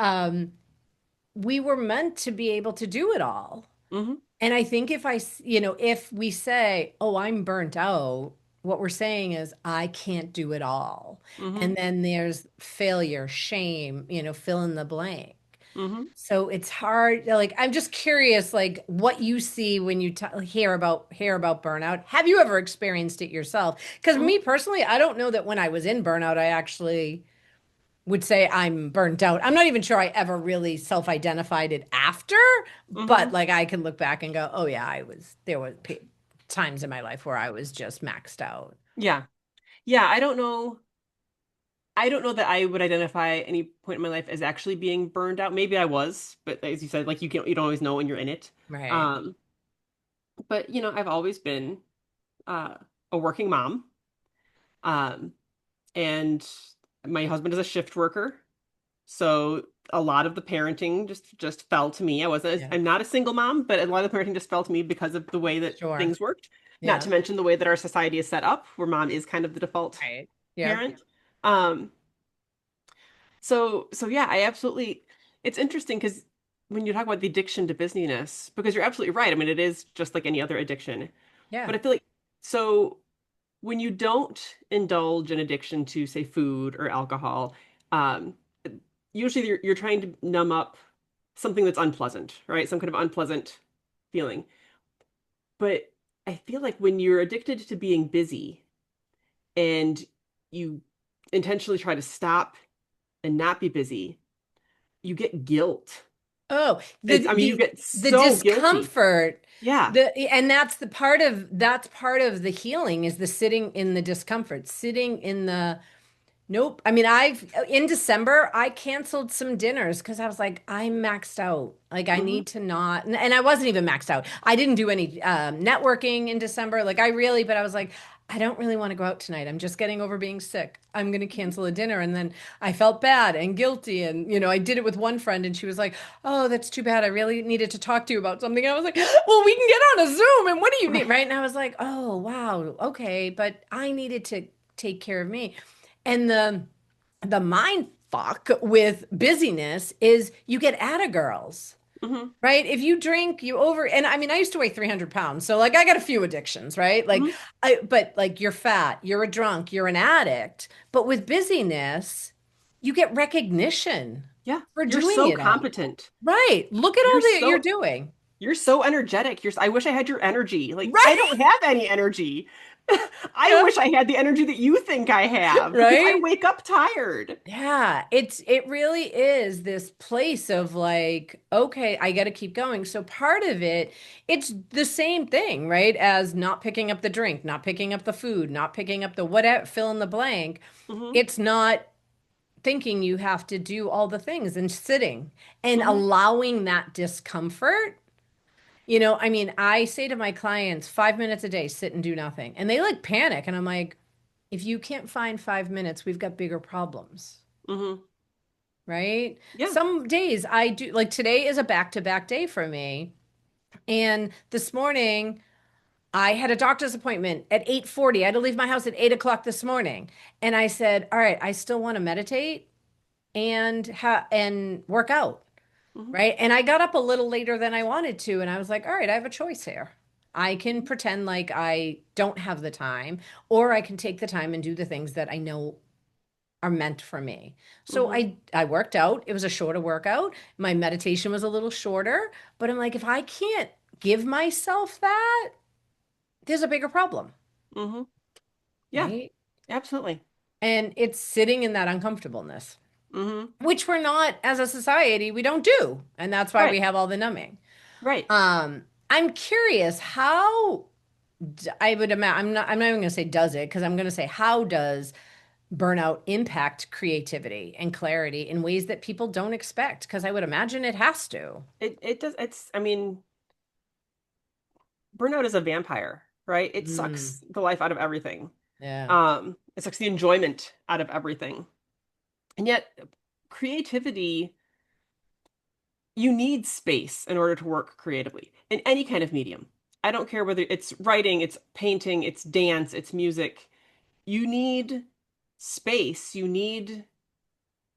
[SPEAKER 1] we were meant to be able to do it all.
[SPEAKER 2] Hmm.
[SPEAKER 1] And I think if we say, "Oh, I'm burnt out," what we're saying is I can't do it all.
[SPEAKER 2] Hmm.
[SPEAKER 1] And then there's failure, shame, fill in the blank.
[SPEAKER 2] Hmm.
[SPEAKER 1] So it's hard. Like, I'm just curious, like what you see when you hear about burnout. Have you ever experienced it yourself? Because
[SPEAKER 2] Hmm.
[SPEAKER 1] me personally, I don't know that when I was in burnout, I actually would say I'm burnt out. I'm not even sure I ever really self-identified it after, but
[SPEAKER 2] Hmm.
[SPEAKER 1] like I can look back and go, oh yeah, there were times in my life where I was just maxed out.
[SPEAKER 2] Yeah. Yeah, I don't know that I would identify any point in my life as actually being burned out. Maybe I was, but as you said, like you don't always know when you're in it.
[SPEAKER 1] Right.
[SPEAKER 2] Um, but I've always been uh, a working mom, um, and my husband is a shift worker, so a lot of the parenting just fell to me.
[SPEAKER 1] Yeah.
[SPEAKER 2] I'm not a single mom, but a lot of the parenting just fell to me because of the way that
[SPEAKER 1] Sure.
[SPEAKER 2] things worked. Not
[SPEAKER 1] Yeah.
[SPEAKER 2] to mention the way that our society is set up, where mom is kind of the default
[SPEAKER 1] Right. Yep.
[SPEAKER 2] parent. Um, so yeah, I absolutely. It's interesting because when you talk about the addiction to busyness, because you're absolutely right. I mean, it is just like any other addiction.
[SPEAKER 1] Yeah.
[SPEAKER 2] But I feel like so when you don't indulge in addiction to, say, food or alcohol, um, usually you're trying to numb up something that's unpleasant, right? Some kind of unpleasant feeling. But I feel like when you're addicted to being busy and you intentionally try to stop and not be busy, you get guilt.
[SPEAKER 1] Oh,
[SPEAKER 2] I mean, you get
[SPEAKER 1] the
[SPEAKER 2] so guilty.
[SPEAKER 1] discomfort,
[SPEAKER 2] Yeah.
[SPEAKER 1] and that's part of the healing is the sitting in the discomfort, sitting in the nope. I mean, in December, I canceled some dinners because I was like, I'm maxed out. Like, I
[SPEAKER 2] Hmm.
[SPEAKER 1] need to not, and I wasn't even maxed out. I didn't do any networking in December. Like, but I was like, I don't really want to go out tonight. I'm just getting over being sick. I'm going to cancel a dinner. And then I felt bad and guilty. And, I did it with one friend and she was like, oh, that's too bad. I really needed to talk to you about something. And I was like, well, we can get on a Zoom. And what do you need?
[SPEAKER 2] Right.
[SPEAKER 1] Right. And I was like, oh, wow. Okay. But I needed to take care of me. And the mind fuck with busyness is you get at girls,
[SPEAKER 2] Hmm.
[SPEAKER 1] right? If you drink, and I mean, I used to weigh 300 pounds. So like I got a few addictions, right?
[SPEAKER 2] Hmm.
[SPEAKER 1] But like you're fat, you're a drunk, you're an addict. But with busyness, you get recognition
[SPEAKER 2] Yeah.
[SPEAKER 1] for
[SPEAKER 2] You're
[SPEAKER 1] doing
[SPEAKER 2] so
[SPEAKER 1] it all.
[SPEAKER 2] competent.
[SPEAKER 1] Right. Look at all
[SPEAKER 2] You're
[SPEAKER 1] that you're
[SPEAKER 2] so
[SPEAKER 1] doing.
[SPEAKER 2] you're so energetic. I wish I had your energy. Like, I
[SPEAKER 1] Right.
[SPEAKER 2] don't have any energy. I
[SPEAKER 1] Yeah.
[SPEAKER 2] wish I had the energy that you think I have because I
[SPEAKER 1] Right.
[SPEAKER 2] wake up tired.
[SPEAKER 1] Yeah, it really is this place of like, okay, I got to keep going. So part of it, it's the same thing, right? As not picking up the drink, not picking up the food, not picking up the whatever, fill in the blank.
[SPEAKER 2] Hmm.
[SPEAKER 1] It's not thinking you have to do all the things and sitting and
[SPEAKER 2] Hmm.
[SPEAKER 1] allowing that discomfort. I mean, I say to my clients, 5 minutes a day, sit and do nothing. And they like panic. And I'm like, if you can't find 5 minutes, we've got bigger problems,
[SPEAKER 2] Hmm.
[SPEAKER 1] right?
[SPEAKER 2] Yeah.
[SPEAKER 1] Some days I do, like today is a back-to-back day for me. And this morning I had a doctor's appointment at 8:40. I had to leave my house at 8 o'clock this morning. And I said, all right, I still want to meditate and work out,
[SPEAKER 2] Hmm.
[SPEAKER 1] right? And I got up a little later than I wanted to. And I was like, all right, I have a choice here. I can pretend like I don't have the time, or I can take the time and do the things that I know are meant for me. So
[SPEAKER 2] Hmm.
[SPEAKER 1] I worked out. It was a shorter workout. My meditation was a little shorter, but I'm like, if I can't give myself that, there's a bigger problem,
[SPEAKER 2] Hmm. Yeah,
[SPEAKER 1] right?
[SPEAKER 2] absolutely.
[SPEAKER 1] And it's sitting in that uncomfortableness,
[SPEAKER 2] Hmm.
[SPEAKER 1] which we're not as a society, we don't do. And that's why
[SPEAKER 2] Right.
[SPEAKER 1] we have all the numbing.
[SPEAKER 2] Right.
[SPEAKER 1] I'm curious how I would imagine, I'm not even going to say does it, because I'm going to say how does burnout impact creativity and clarity in ways that people don't expect? Because I would imagine it has to.
[SPEAKER 2] It does. I mean, burnout is a vampire, right? It
[SPEAKER 1] Mm,
[SPEAKER 2] sucks the life out of everything.
[SPEAKER 1] yeah.
[SPEAKER 2] It sucks the enjoyment out of everything. And yet, creativity, you need space in order to work creatively in any kind of medium. I don't care whether it's writing, it's painting, it's dance, it's music. You need space. You need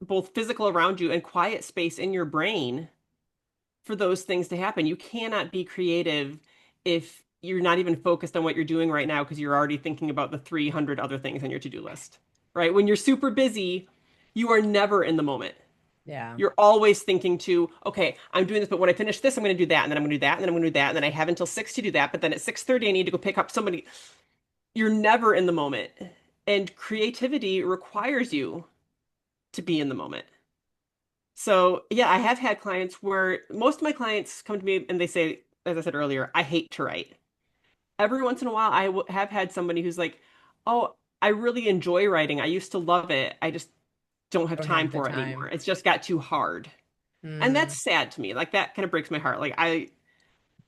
[SPEAKER 2] both physical around you and quiet space in your brain for those things to happen. You cannot be creative if you're not even focused on what you're doing right now because you're already thinking about the 300 other things on your to-do list, right? When you're super busy, you are never in the moment.
[SPEAKER 1] Yeah.
[SPEAKER 2] You're always thinking to, okay, I'm doing this, but when I finish this, I'm going to do that, and then I'm going to do that, and then I'm going to do that, and then I have until 6 to do that, but then at 6:30 I need to go pick up somebody. You're never in the moment. And creativity requires you to be in the moment. So, yeah, I have had clients where most of my clients come to me and they say, as I said earlier, I hate to write. Every once in a while, have had somebody who's like, oh, I really enjoy writing. I used to love it. I just don't have
[SPEAKER 1] Don't
[SPEAKER 2] time
[SPEAKER 1] have the
[SPEAKER 2] for it anymore.
[SPEAKER 1] time.
[SPEAKER 2] It's just got too hard. And that's
[SPEAKER 1] Mm,
[SPEAKER 2] sad to me. Like that kind of breaks my heart. Like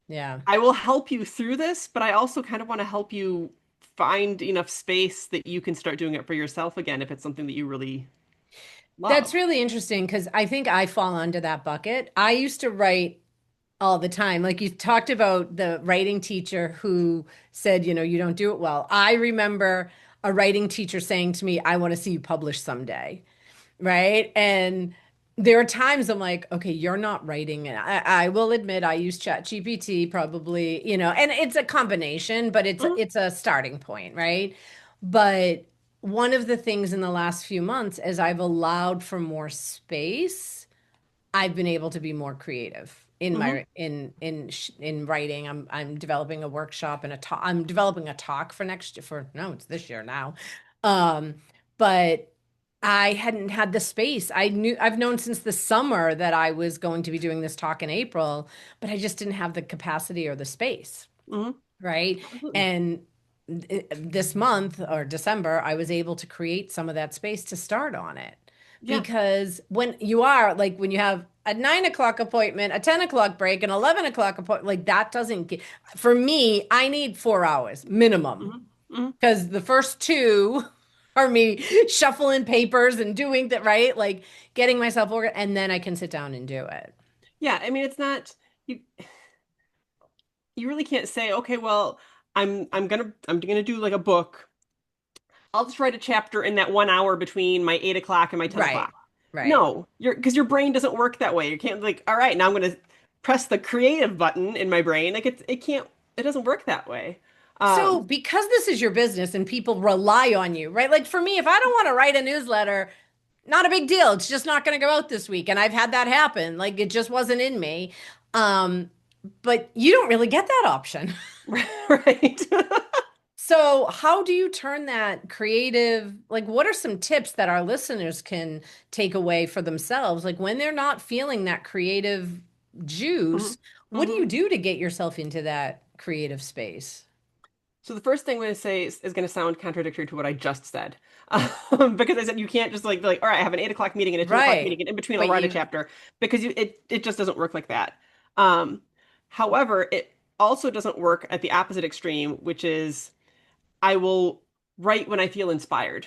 [SPEAKER 1] yeah.
[SPEAKER 2] I will help you through this, but I also kind of want to help you find enough space that you can start doing it for yourself again if it's something that you really
[SPEAKER 1] That's
[SPEAKER 2] love.
[SPEAKER 1] really interesting because I think I fall under that bucket. I used to write all the time. Like you talked about the writing teacher who said, you don't do it well. I remember a writing teacher saying to me, I want to see you publish someday. Right. And there are times I'm like, okay, you're not writing it. I will admit I use Chat GPT probably, and it's a combination, but it's
[SPEAKER 2] Mhm.
[SPEAKER 1] it's a starting point, right? But one of the things in the last few months, as I've allowed for more space, I've been able to be more creative in
[SPEAKER 2] Mhm.
[SPEAKER 1] my in writing. I'm developing a workshop and a talk. I'm developing a talk for next year for no, it's this year now. Um, but I hadn't had the space. I've known since the summer that I was going to be doing this talk in April, but I just didn't have the capacity or the space,
[SPEAKER 2] Hmm.
[SPEAKER 1] right?
[SPEAKER 2] Absolutely.
[SPEAKER 1] And this month or December, I was able to create some of that space to start on it.
[SPEAKER 2] Yeah.
[SPEAKER 1] Because when you are like when you have a 9 o'clock appointment, a 10 o'clock break, an 11 o'clock appointment, like that doesn't get, for me, I need 4 hours minimum.
[SPEAKER 2] Hmm. Hmm.
[SPEAKER 1] Because the first two are me shuffling papers and doing that, right? Like getting myself organized, and then I can sit down and do it.
[SPEAKER 2] Yeah. I mean, it's not you. You really can't say, okay, well, I'm gonna do like a book. I'll just write a chapter in that 1 hour between my 8 o'clock and my 10
[SPEAKER 1] Right.
[SPEAKER 2] o'clock.
[SPEAKER 1] Right.
[SPEAKER 2] No, because your brain doesn't work that way. You can't like, all right, now I'm gonna press the creative button in my brain. Like it doesn't work that way.
[SPEAKER 1] So,
[SPEAKER 2] Um,
[SPEAKER 1] because this is your business and people rely on you, right? Like for me, if I don't want to write a newsletter, not a big deal. It's just not going to go out this week. And I've had that happen. Like it just wasn't in me. Um, but you don't really get that option.
[SPEAKER 2] right.
[SPEAKER 1] So, how do you turn that creative? Like, what are some tips that our listeners can take away for themselves? Like, when they're not feeling that creative
[SPEAKER 2] Mhm.
[SPEAKER 1] juice, what do
[SPEAKER 2] Mhm.
[SPEAKER 1] you do to get yourself into that creative space?
[SPEAKER 2] So the first thing I'm going to say is going to sound contradictory to what I just said, because I said you can't just like be like, all right, I have an 8 o'clock meeting and a 10 o'clock
[SPEAKER 1] Right.
[SPEAKER 2] meeting, and in between I'll
[SPEAKER 1] But
[SPEAKER 2] write a
[SPEAKER 1] you,
[SPEAKER 2] chapter because it just doesn't work like that. Um, However, it also doesn't work at the opposite extreme, which is I will write when I feel inspired.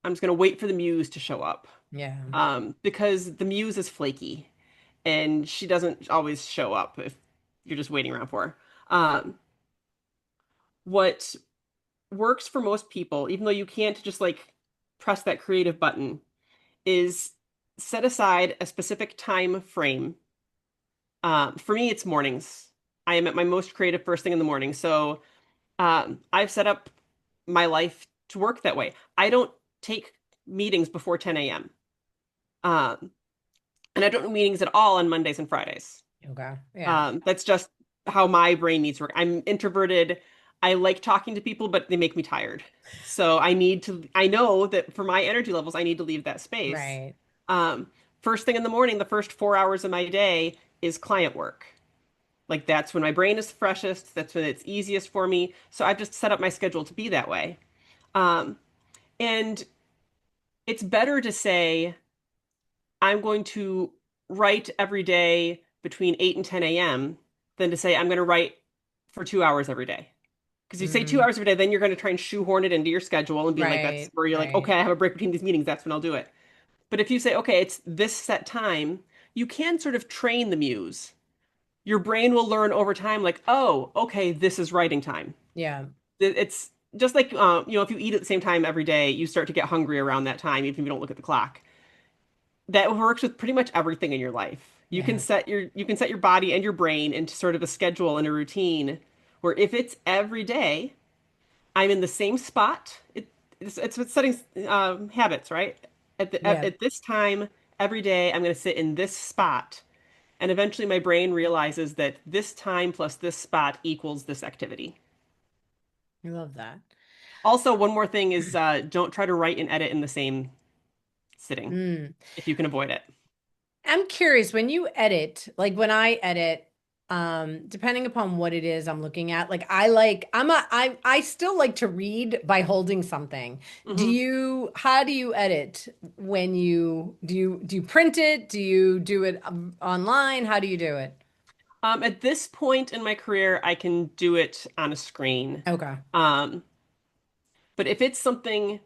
[SPEAKER 2] I'm just going to wait for the muse to show up,
[SPEAKER 1] yeah,
[SPEAKER 2] because the muse is flaky and she doesn't always show up if you're just waiting around for her. What works for most people, even though you can't just like press that creative button, is set aside a specific time frame. For me, it's mornings. I am at my most creative first thing in the morning. So I've set up my life to work that way. I don't take meetings before 10 a.m. Um, and I don't do meetings at all on Mondays and Fridays.
[SPEAKER 1] okay, yeah,
[SPEAKER 2] That's just how my brain needs to work. I'm introverted. I like talking to people, but they make me tired. So I know that for my energy levels, I need to leave that space.
[SPEAKER 1] right,
[SPEAKER 2] Um, First thing in the morning, the first 4 hours of my day is client work. Like that's when my brain is freshest. That's when it's easiest for me. So I've just set up my schedule to be that way. Um, and it's better to say, I'm going to write every day between 8 and 10 a.m. than to say I'm going to write for 2 hours every day. Because you say two
[SPEAKER 1] mm,
[SPEAKER 2] hours every day, then you're going to try and shoehorn it into your schedule and be like, that's
[SPEAKER 1] right,
[SPEAKER 2] where you're like, okay,
[SPEAKER 1] right,
[SPEAKER 2] I have a break between these meetings. That's when I'll do it. But if you say, okay, it's this set time, you can sort of train the muse. Your brain will learn over time, like, oh, okay, this is writing time.
[SPEAKER 1] yeah,
[SPEAKER 2] It's just like, if you eat at the same time every day, you start to get hungry around that time, even if you don't look at the clock. That works with pretty much everything in your life.
[SPEAKER 1] yeah,
[SPEAKER 2] You can set your body and your brain into sort of a schedule and a routine where if it's every day, I'm in the same spot. It's setting habits, right?
[SPEAKER 1] yeah.
[SPEAKER 2] At this time every day, I'm going to sit in this spot, and eventually my brain realizes that this time plus this spot equals this activity.
[SPEAKER 1] I love that.
[SPEAKER 2] Also, one more thing is don't try to write and edit in the same sitting
[SPEAKER 1] Mm.
[SPEAKER 2] if you can avoid it.
[SPEAKER 1] I'm curious when you edit, like when I edit, depending upon what it is I'm looking at, like I still like to read by holding something.
[SPEAKER 2] Hmm.
[SPEAKER 1] How do you edit when do you print it? Do you do it online? How do you do it?
[SPEAKER 2] At this point in my career, I can do it on a screen.
[SPEAKER 1] Okay.
[SPEAKER 2] Um, but if it's something,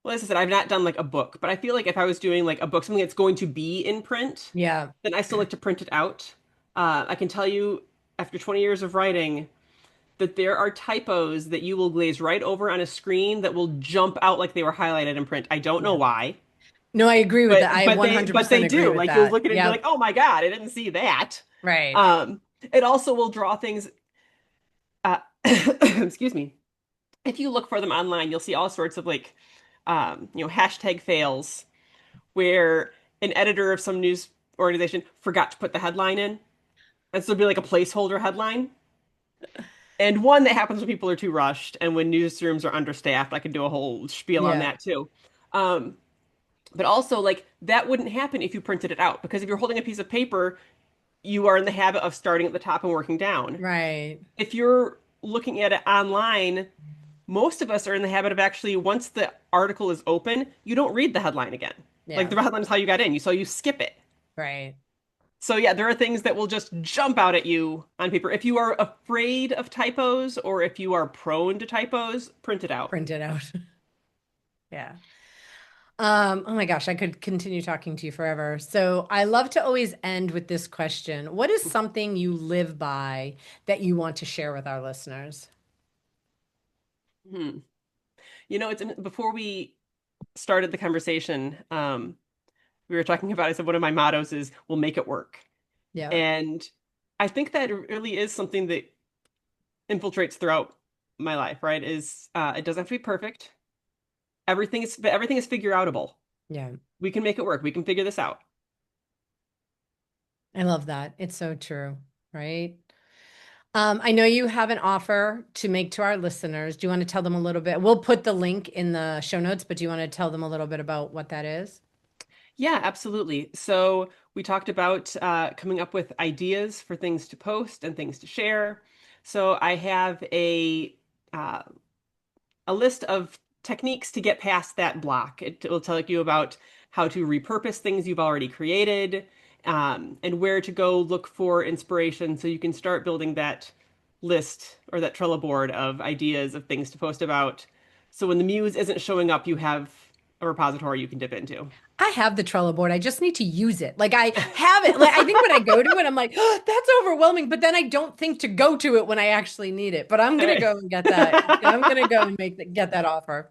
[SPEAKER 2] well, as I said, I've not done like a book, but I feel like if I was doing like a book, something that's going to be in print,
[SPEAKER 1] Yeah.
[SPEAKER 2] then I still like to print it out. I can tell you after 20 years of writing that there are typos that you will glaze right over on a screen that will jump out like they were highlighted in print. I don't know
[SPEAKER 1] Yeah.
[SPEAKER 2] why,
[SPEAKER 1] No, I agree with
[SPEAKER 2] but
[SPEAKER 1] that. I
[SPEAKER 2] but
[SPEAKER 1] 100%
[SPEAKER 2] they
[SPEAKER 1] agree
[SPEAKER 2] do.
[SPEAKER 1] with
[SPEAKER 2] Like you'll
[SPEAKER 1] that.
[SPEAKER 2] look at it and be like,
[SPEAKER 1] Yep.
[SPEAKER 2] "Oh my God, I didn't see that."
[SPEAKER 1] Right.
[SPEAKER 2] Um, it also will draw things. Excuse me. If you look for them online, you'll see all sorts of like, hashtag fails where an editor of some news organization forgot to put the headline in. And so it'll be like a placeholder headline. And one that happens when people are too rushed and when newsrooms are understaffed. I could do a whole spiel on
[SPEAKER 1] Yeah.
[SPEAKER 2] that too. Um, But also, like, that wouldn't happen if you printed it out, because if you're holding a piece of paper, you are in the habit of starting at the top and working down.
[SPEAKER 1] Right.
[SPEAKER 2] If you're looking at it online, most of us are in the habit of actually, once the article is open, you don't read the headline again. Like,
[SPEAKER 1] Yeah.
[SPEAKER 2] the headline is how you got in, so you skip it.
[SPEAKER 1] Right.
[SPEAKER 2] So yeah, there are things that will just jump out at you on paper. If you are afraid of typos or if you are prone to typos, print it out.
[SPEAKER 1] Print it out. Yeah. Oh my gosh, I could continue talking to you forever. So I love to always end with this question. What is something you live by that you want to share with our listeners?
[SPEAKER 2] Hmm. It's before we started the conversation, we were talking about, I said one of my mottos is we'll make it work.
[SPEAKER 1] Yeah.
[SPEAKER 2] And I think that it really is something that infiltrates throughout my life, right? Is it doesn't have to be perfect. Everything is figure outable.
[SPEAKER 1] Yeah.
[SPEAKER 2] We can make it work. We can figure this out.
[SPEAKER 1] I love that. It's so true, right? I know you have an offer to make to our listeners. Do you want to tell them a little bit? We'll put the link in the show notes, but do you want to tell them a little bit about what that is?
[SPEAKER 2] Yeah, absolutely. So we talked about coming up with ideas for things to post and things to share. So I have uh, a list of techniques to get past that block. It will tell you about how to repurpose things you've already created, and where to go look for inspiration so you can start building that list or that Trello board of ideas of things to post about. So when the muse isn't showing up, you have a repository you can dip into.
[SPEAKER 1] I have the Trello board. I just need to use it. Like I have it. Like I think when I go to it, I'm like, oh, that's overwhelming. But then I don't think to go to it when I actually need it. But I'm gonna
[SPEAKER 2] Hey.
[SPEAKER 1] go and get that. I'm gonna go and get that offer.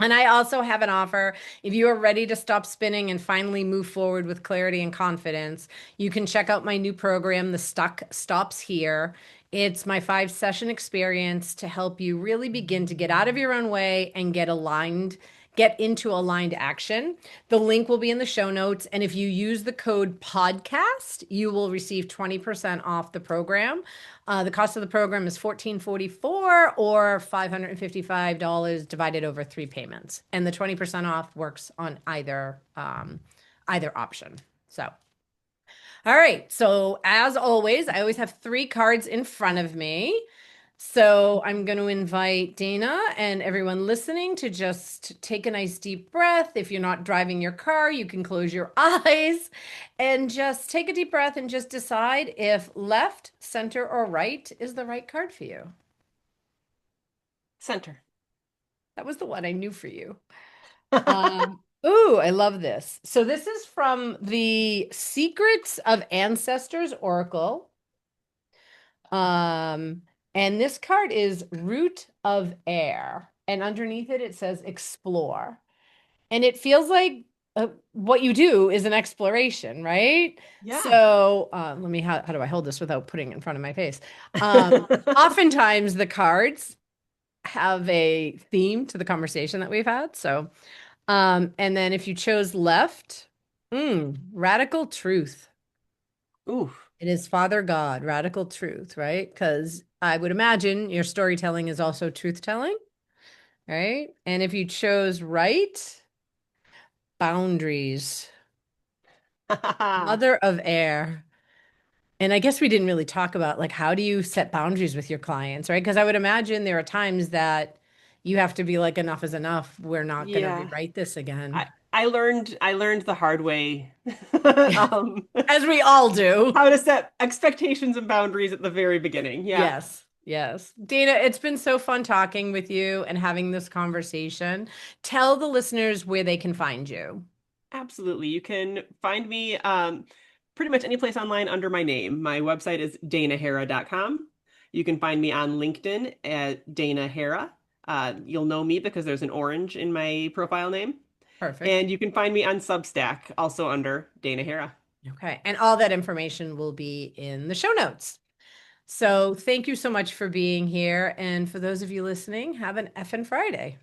[SPEAKER 1] And I also have an offer. If you are ready to stop spinning and finally move forward with clarity and confidence, you can check out my new program, The Stuck Stops Here. It's my 5 session experience to help you really begin to get out of your own way and get into aligned action. The link will be in the show notes. And if you use the code podcast, you will receive 20% off the program. The cost of the program is $14.44 or $555 divided over 3 payments. And the 20% off works on either option. So all right. So as always, I always have 3 cards in front of me. So I'm going to invite Dana and everyone listening to just take a nice deep breath. If you're not driving your car, you can close your eyes and just take a deep breath and just decide if left, center, or right is the right card for you.
[SPEAKER 2] Center.
[SPEAKER 1] That was the one I knew for you. Ooh, I love this. So this is from the Secrets of Ancestors Oracle. Um, and this card is Root of Air. And underneath it, it says explore. And it feels like what you do is an exploration, right?
[SPEAKER 2] Yeah.
[SPEAKER 1] So let me, how do I hold this without putting it in front of my face? Oftentimes the cards have a theme to the conversation that we've had. So, and then if you chose left, radical truth.
[SPEAKER 2] Oof.
[SPEAKER 1] It is Father God, radical truth, right? Because I would imagine your storytelling is also truth telling, right? And if you chose right, boundaries, mother of air. And I guess we didn't really talk about like how do you set boundaries with your clients, right? Because I would imagine there are times that you have to be like, enough is enough. We're not going to
[SPEAKER 2] Yeah.
[SPEAKER 1] rewrite this
[SPEAKER 2] I
[SPEAKER 1] again.
[SPEAKER 2] I learned the hard way um,
[SPEAKER 1] As we all do.
[SPEAKER 2] how to set expectations and boundaries at the very beginning. Yeah,
[SPEAKER 1] Yes. Yes. Dana, it's been so fun talking with you and having this conversation. Tell the listeners where they can find you.
[SPEAKER 2] absolutely. You can find me pretty much any place online under my name. My website is danahera.com. You can find me on LinkedIn at Dana Hera. You'll know me because there's an orange in my profile name.
[SPEAKER 1] Perfect.
[SPEAKER 2] And you can find me on Substack, also under Dana Hera.
[SPEAKER 1] Okay. And all that information will be in the show notes. So thank you so much for being here. And for those of you listening, have an effing Friday.